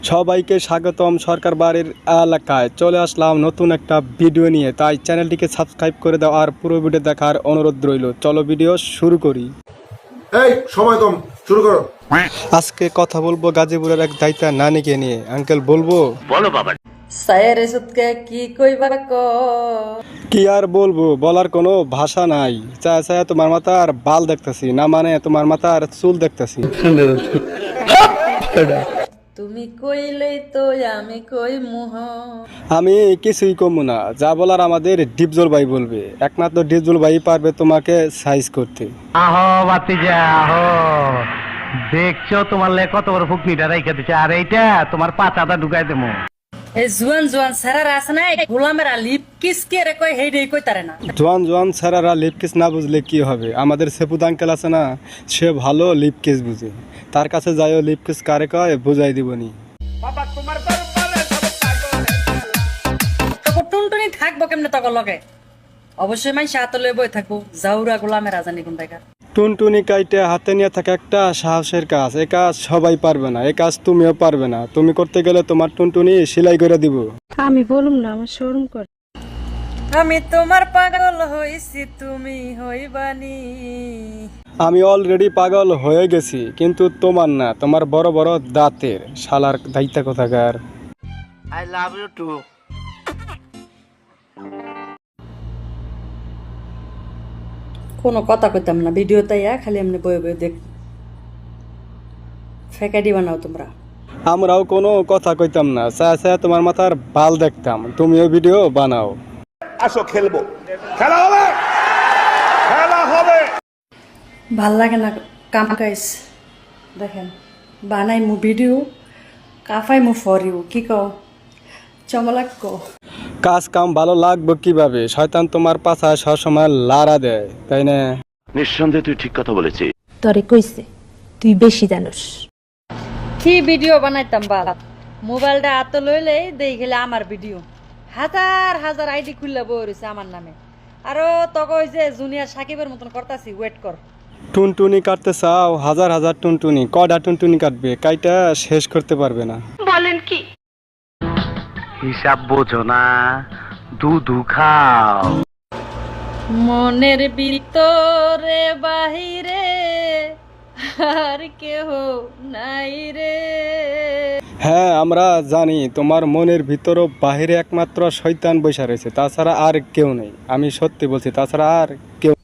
সবাইকে স্বাগতম সরকার বাড়ির এলাকায় চলে আসলাম নতুন একটা ভিডিও নিয়ে। তাই চ্যানেলটিকে সাবস্ক্রাইব করে দাও আর পুরো ভিডিও দেখার অনুরোধ রইল। চলো ভিডিও শুরু করি। এই সময় কম, শুরু করো। আজকে কথা বলবো গাজীপুরের এক দায়িতা নানিকে নিয়ে। আঙ্কেল বলবো? বলো বাবা। সায়ের সুতকে কি কইবা ক কি আর বলবো, বলার কোনো ভাষা নাই। চায় চায় তোমার মাথার বাল দেখতেছি না, মানে তোমার মাথার চুল দেখতেছি। তুমি কইলেই তো আমি কই মুহ। আমি কিছুই কমু না, যা বলার আমাদের ডিপজল ভাই বলবে। একমাত্র ডিপজল ভাই পারবে তোমাকে সাইজ করতে। আহো বাতিজা আহো, দেখছো তোমার লে কত বড় ফুকনিটা রাইখা দিচ্ছে, আর এইটা তোমার পাচাটা ঢুকাই দেবো। এই জুয়ান জুয়ান সারারা আছে না, গোলামেরা লিপ কিস কে রে কই হেই কই তারে না। জোয়ান জোয়ান ছাড়ারা লিপ কিস না বুঝলে কি হবে? আমাদের সেপুদ আঙ্কেল আছে না, সে ভালো লিপ কিস বুঝে। তার কাছে যাইও, লিপ কিস কারে কয় বুঝাই দিবনি। তখন টুনটুনি থাকবো কেমনে তখন লগে? অবশ্যই মাই সাথে লই বই থাকবো। জাউরা গোলামেরা জানি কোন জায়গা। টুনটুনি কাইটে হাতে নিয়ে থাকে একটা সাহসের কাজ। এ কাজ সবাই পারবে না, এ কাজ তুমিও পারবে না। তুমি করতে গেলে তোমার টুনটুনি সেলাই করে দিব। আমি বলুম না, আমার শরম করে। আমি তোমার পাগল হইছি, তুমি হইবানি। আমি অলরেডি পাগল হয়ে গেছি, কিন্তু তোমার না, তোমার বড় বড় দাঁতের শালার দায়িত্ব কোথাকার। I love you too. কোনো কথা কইতাম না ভিডিওতে, খালি এমনি বয়ে বয়ে দেখ ফেকাডি বানাও তোমরা। আমরাও কোনো কথা কইতাম না, চায় চায় তোমার মাথার বাল দেখতাম। তুমিও ভিডিও বানাও। আসো খেলবো, খেলা হবে, খেলা হবে। ভাল লাগে না কাম গাইস। দেখেন বানাই মু ভিডিও, কাফাই মু ফর ইউ। কি কও চমলাক কো? কাজ কাম ভালো লাগবে কিভাবে? শয়তান তোমার পাছায় সবসময় লাড়া দেয়, তাই না? নিঃসন্দেহে তুই ঠিক কথা বলেছিস। তরে কইছে তুই বেশি জানোস। কি ভিডিও বানাইতাম বাল, মোবাইলটা হাতে লইলেই দেই গেলে আমার ভিডিও। হাজার হাজার আইডি খুললে বই রয়েছে আমার নামে। আরো তক ওই যে জুনিয়র সাকিবের মতন করতাছি, ওয়েট কর। টুনটুনি কাটতে চাও? হাজার হাজার টুনটুনি, কয়টা টুনটুনি কাটবে? কাইটা শেষ করতে পারবে না। হিসাব বোঝো না, দুধু খাও। মনের ভিতরে বাহিরে আর কেহ নাই রে। হ্যাঁ, আমরা জানি তোমার মনের ভিতরও বাহিরে একমাত্র শয়তান বৈশা রয়েছে, তাছাড়া আর কেউ নেই। আমি সত্যি বলছি, তাছাড়া আর কেউ।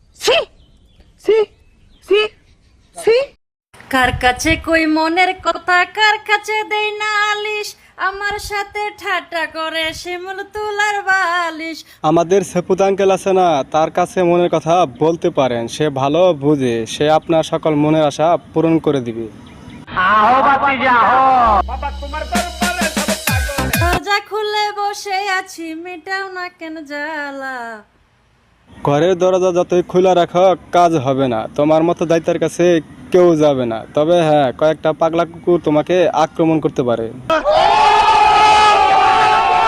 কার কাছে কই মনের কথা, কার কাছে দেই না আলিশ। আমার সাথে ঠাট্টা করে শিমুল তুলার বালিশ। আমাদের সেপুদ আঙ্কেল আছে না, তার কাছে মনের কথা বলতে পারেন। সে ভালো বুঝে, সে আপনার সকল মনের আশা পূরণ করে দিবে। আহো বাতিজা আহো। দরজা খুলে বসে আছি, মেটাও না কেন জ্বালা। ঘরের দরজা যতই খোলা রাখো কাজ হবে না। তোমার মতো দায়িত্বের কাছে কেউ যাবে না। তবে হ্যাঁ, কয়েকটা পাগলা কুকুর তোমাকে আক্রমণ করতে পারে।